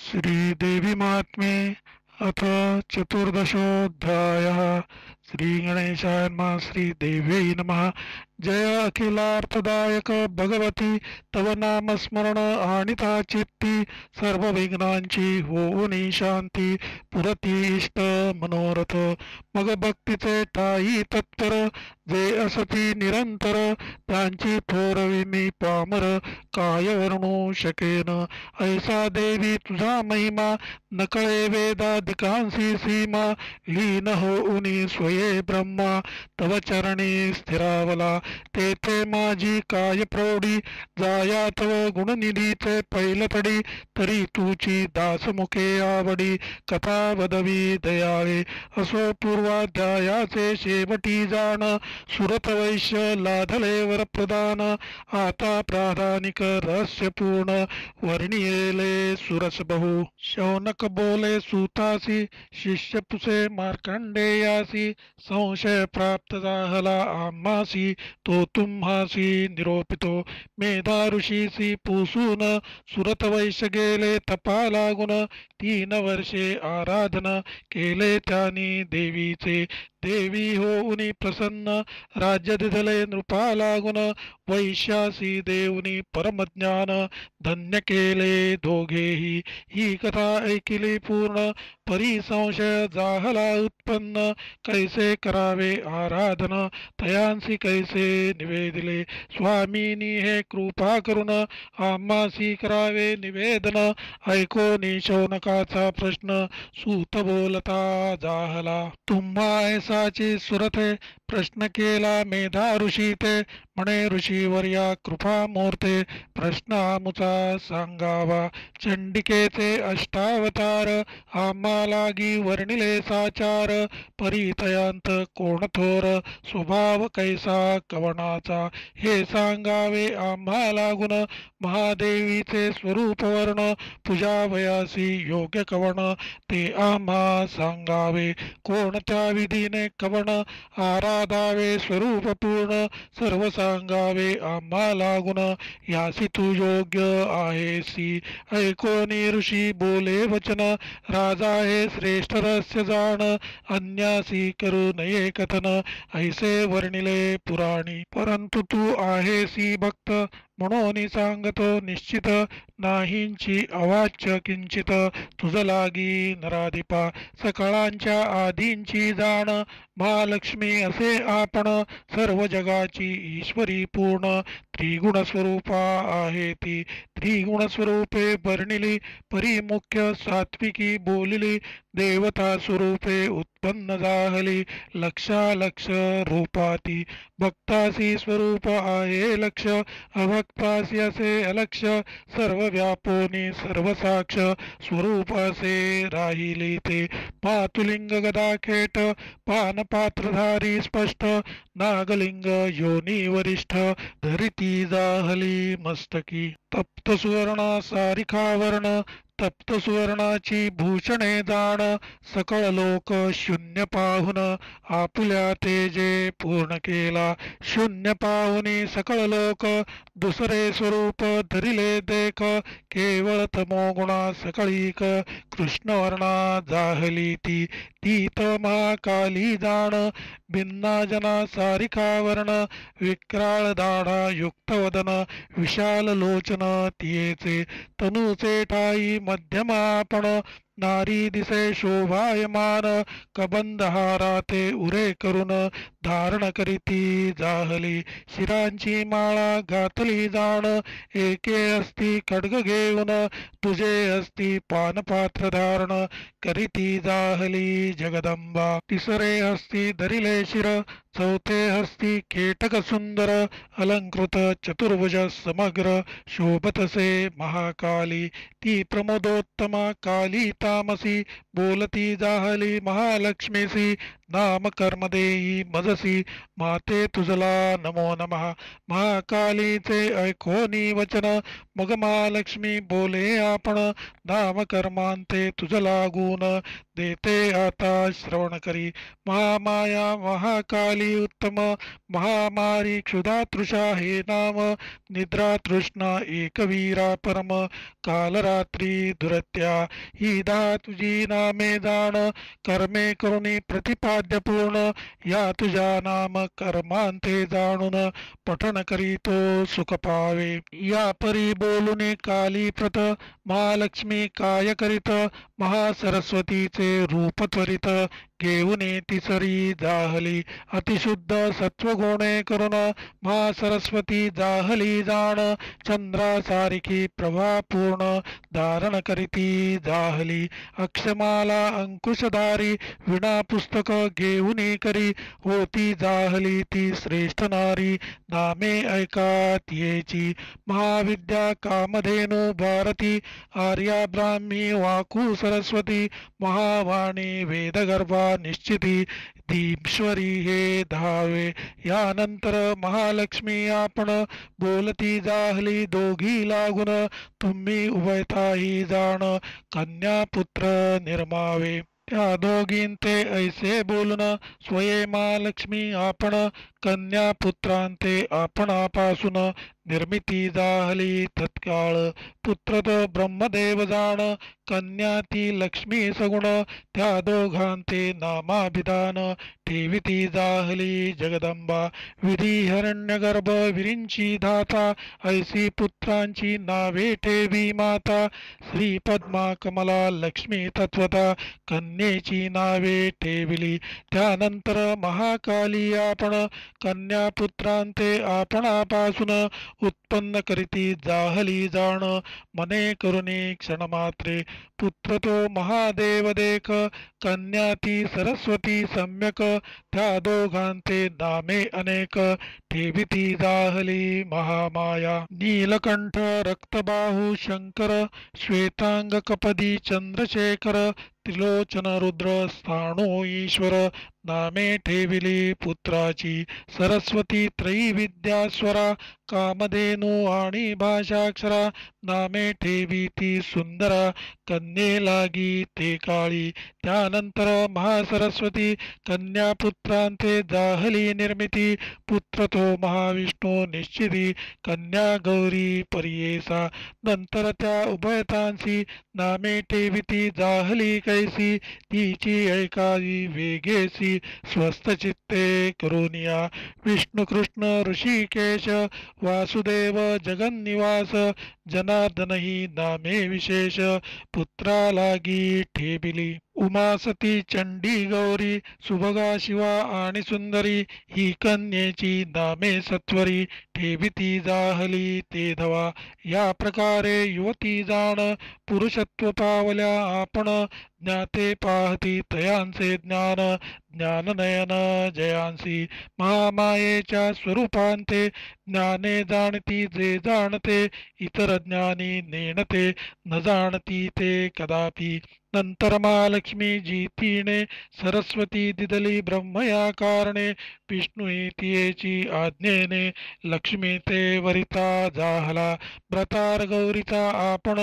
श्रीदेवी महात्म्ये अथ चतुर्दशोऽध्यायः। श्रीगणेशाय नमः। श्रीदेव्यै नमः। जय अखिलार्थदायक भगवती, तव नामस्मरण आणिता चित्ती, सर्व विघ्नांची होऊनी शांती, पुरती इष्ट मनोरथ, मग भक्तीचे ठाई तत्पर, जे असती निरंतर, त्यांची थोरवी मी पामर, काय वर्णू शकेन, ऐसा देवी तुझा महिमा, नकळे वेदाधिकांसी सीमा, लीन होऊनी स्वये ब्रह्मा, तव चरणी स्थिरावला, तेथे माझी काय प्रौढी, जाया तव गुणनिधीचे पैलतडी, तरी तुची दासमुखे आवडी, कथा वदवी दयाळे, असो पूर्वाध्यायाचे शेवटी जाण, सुरत वैश्य लाधले वरप्रदान, आता प्राधानिक रहस्यपूर्ण, वर्णियेले सुरस बहु, शौनक बोले सुतासी, शिष्य पुसे मार्कंडेयासी, संशय प्राप्त झाला आम्हासी, तो तुम्हासी निरोपितो, मेधा ऋषीसी पुसून, सुरत वैश्य गेले तपा लागून, 3 वर्षे आराधना केले त्यांनी देवीचे, देवी होऊनी प्रसन्न, राज्य दिधले नृपा लागून, वैश्यासी देऊनी परमज्ञान, धन्य केले दोघेही, ही कथा ऐकिली पूर्ण, परी संशय जाहला उत्पन्न, कैसे करावे आराधन, तयांसी कैसे निवेदिले, स्वामीनी हे कृपा करून, आम्हासी करावे निवेदन, ऐकोनी शौनकाचा प्रश्न, सूत बोलता जाहला, तुम्हा ऐसाची सुरते, प्रश्न केला मेधा ऋषी ते, म्हणे ऋषीवर्या कृपा मूर्ते, प्रश्न आमुचा सांगावा, चंडिकेचे अष्टावतार, आम्हालागी वर्णिले साचार, परितयांत कोण थोर, स्वभाव कैसा कवनाचा, हे सांगावे आम्हा लागून, महादेवीचे स्वरूप वर्ण, पूजावयासी योग्य कवण, ते आम्हा सांगावे, कोणत्या विधीने कवण, आराधावे स्वरूप पूर्ण, सर्व सांगावे आम्हा लागून, यासी तू योग्य आहेसी, ऐकोनी ऋषी बोले वचन, राजा हे श्रेष्ठ रहस्य जाण, अन्यासी करू नये कथन, ऐसे वर्णिले पुराणी, परंतु तू आहेसी भक्त, म्हणून सांगतो निश्चित, नाहींची अवाच्य किंचित, तुझ लागी नराधिपा, सकळांच्या आधींची जाण, महालक्ष्मी असे आपण, सर्व जगाची ईश्वरी पूर्ण, त्रिगुण स्वरूपा आहे ती, त्रिगुण स्वरूपे वर्णिली, परिमुख्य सात्विकी बोलिली, देवता स्वरूपे उत्पन्न जाहली, लक्षालक्ष रूपाती, भक्तासी स्वरूप आहे लक्ष, अभक्तासी असे अलक्ष, सर्व व्यापोनी सर्व साक्ष, स्वरूपासे राहिली ते, मातुलिंग गदा खेट, पानपात्रधारी स्पष्ट, नागलिंग योनी वरिष्ठ, धरिती जाहली मस्तकी, तप्त सुवर्ण सारिखा वर्ण, तप्त सुवर्णाची भूषणे दाण, सकळ लोक शून्य पाहुन, आपुल्या तेजे पूर्ण केला, शून्य पाहुनी सकळ लोक, दुसरे स्वरूप धरिले देख, केवळ तमोगुणा सकळीक, कृष्णवर्णा जाहली ती, तीत महाकाली जाण, भिन्ना जना सारिखा वर्ण, विक्राळ दाढा युक्त वदन, विशाल लोचन तियेचे, तनूचे ठाई मध्यमापण, नारी दिसे शोभायमान, कबंद हाराते उरे करून, धारण करीती जाहली, शिरांची माळा घातली जाण, एके असती खड्ग घेऊन, तुझे असती पानपात्र धारण, करीती जाहली जगदंबा, तिसरे हस्ती धरिले शिर, चौथे हस्ती केटक सुंदर, अलंकृत चतुर्भुज समग्र, शोभतसे महाकाली, ती प्रमोदोत्तमा काली तामसी बोलती जाहली महालक्ष्मीसी नाम कर्म देई मजसी माते तुझला नमो नमः महाकालीचे ऐकोनी वचन मग महालक्ष्मी बोले आपण नाम कर्मांते तुझ लागून देते आता श्रवण करी महामाया महाकाली उत्तम महामारी क्षुधा तृषा हे नाम निद्रा तृष्णा एकवीरा परम कालरात्री दुरत्या ही तुझी नामे जाण कर्मे करुणी प्रतिपाद्य पूर्ण या तुझ्या नाम कर्मांते जाणून पठण करीतो सुख पावे या परी बोलूने काली प्रत महालक्ष्मी काय करीत महासरस्वतीचे रूप त्वरित घेऊने तिसरी जाहली अतिशुद्ध सत्वगुणे करून महासरस्वती जाहली जाण चंद्रासारिखी प्रभा पूर्ण धारण करीती जाहली अक्षमाला अंकुशधारी विणा पुस्तक घेऊने करी होती जाहली ती श्रेष्ठ नारी नामे ऐकात येची महाविद्या कामधेनु भारती आर्या ब्राह्मी वाकू सरस्वती महावाणी वेदगर्भा निश्चिती धीश्वरी हे धावे यानंतर महालक्ष्मी आपण बोलती जाहली दोघी लागून तुम्ही उभयताही जाण कन्या पुत्र निर्मावे त्या दोघींते ऐसे बोलून स्वये महालक्ष्मी आपण कन्या पुत्रांते आपणापासून निर्मिती जाहली तत्काळ पुत्र तो ब्रह्मदेव जाण कन्या ती लक्ष्मी सगुण त्या दोघांते नामाभिधान ठेविती जाहली जगदंबा विधी हिरण्यगर्भ विरिंची धाता ऐसी पुत्रांची नावे ठेवी माता श्री पद्मा कमला लक्ष्मी तत्वता कन्येची नावे ठेविली त्यानंतर महाकाली आपण कन्या पुत्रांते आपणापासून उत्पन्न करीती जाहली जाण मने करुणी क्षणमात्रे पुत्र तो महादेव देख कन्या ती सरस्वती सम्यक त्या दोघांते नामे अनेक ठेविती जाहली महामाया नीलकंठ रक्तबाहू शंकर श्वेतांग कपदी चंद्रशेखर त्रिलोचन रुद्र स्थाणू ईश्वर नामे ठेविली पुत्राची सरस्वती त्रयी विद्यास्वरा कामधेनु आणि भाषाक्षरा नामे ठेविती सुंदरा कन्ये लागी ते काळी त्यानंतर महासरस्वती कन्या पुत्रांते जाहली निर्मिती पुत्र तो महाविष्णू निश्चिती कन्या गौरी परियेसा नंतर त्या उभयतांसी नामे ठेविती जाहली कैसी तिची ऐकावी वेगेसी स्वस्थ चित्ते करुनिया विष्णु कृष्ण ऋषिकेश वासुदेव जगन्निवास जनार्दन ही नामे विशेष पुत्रा लागी ठेविली उमासती चंडी गौरी सुभगा शिवा आणि सुंदरी ही कन्येची नामे सत्वरी ठेविती जाहली ते धवा या प्रकारे युवती जाण पुरुषत्व पावल्या आपण ज्ञाते पाहती तयांचे ज्ञान ज्ञाननयन जयांसी महामायेच्या स्वरूपांते ज्ञाने जाणती जे जाणते इतर ज्ञानी नेणते न जाणती ते कदापि नंतर महालक्ष्मी जी तिने सरस्वती दिदली ब्रह्म या कारणे विष्णू तियेची आज्ञेने लक्ष्मी ते वरिता जाहला व्रतार गौरीचा आपण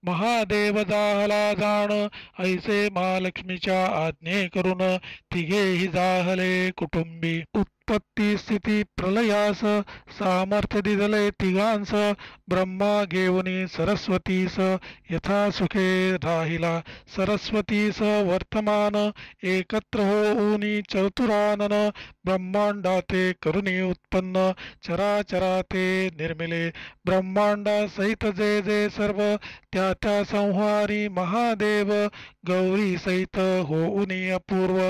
महादेव जाहला जाण ऐसे महालक्ष्मीच्या आज्ञे करून तिघेही जाहले कुटुंबी उत्पत्ती स्थिती प्रलयास सामर्थ्य दिदले तिघांस ब्रह्मा घेऊनी सरस्वतीस यथा सुखे राहिला सरस्वतीस वर्तमान एकत्र होऊनी चतुरानन ब्रह्मांडाते करुणी उत्पन्न चराचराते निर्मिले ब्रह्मांडा सहित जे जे सर्व त्या त्या संहारी महादेव गौरी सहित होऊनी अपूर्व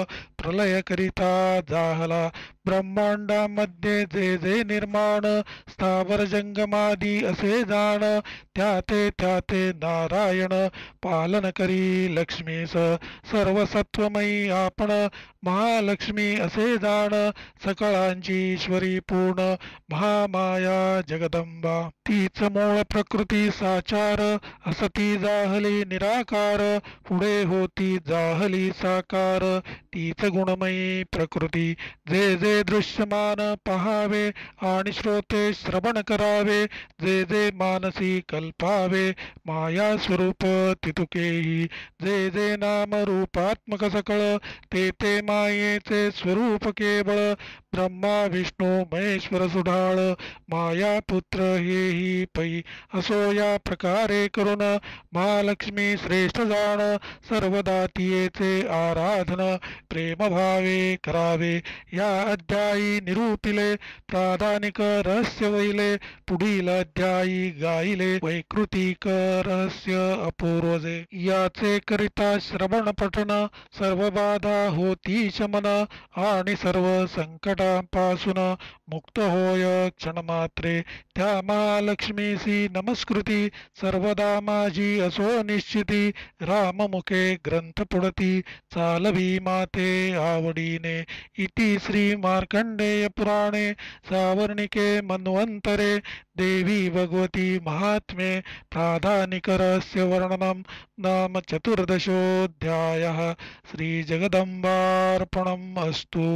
प्रलय करिता जाहला ब्रह्मांडामध्ये जे जे निर्माण स्थावर जंगमादी असे जाण त्याते नारायण पालन करी लक्ष्मीस सर्व सत्वमयी आपण महालक्ष्मी असे जाण सकळांची ईश्वरी पूर्ण महामाया जगदंबा तीच मूळ प्रकृती साचार असती जाहली निराकार पुढे होती जाहली साकार तीच गुणमयी प्रकृती जे जे दृश्यमान पहावे आणि श्रोते श्रवण करावे जे जे मानसी कल्पावे माया स्वरूप तितुकेही जे जे नाम रूपात्मक सकळ ते मायेचे स्वरूप केवळ ब्रह्मा विष्णू महेश्वर सुढाळ माया पुत्र हेही पै असो या प्रकारे करून महालक्ष्मी श्रेष्ठ जाण सर्वदा तियेचे आराधन प्रेमभावे करावे या अध्यायी निरूपिले प्राधानिक रहस्य वहिले पुढील अध्यायी गायिले वैकृतिक रहस्य अपूर्वजे याचे करिता श्रवण पठण सर्व बाधा होती शमन आणि सर्व संकटांपासून मुक्त होय क्षणमात्रे त्या महालक्ष्मीसी नमस्कृती सर्वदा माझी असो निश्चिती राममुखे ग्रंथ पुढती चालवी माते आवडीने इति श्री मार्कंडेय पुराणे सावर्णिके मन्वंतरे देवी भगवती महात्म्ये प्राधानिकरस्य वर्णनं नाम चतुर्दशोऽध्यायः श्रीजगदम्बार्पणम् अस्तु।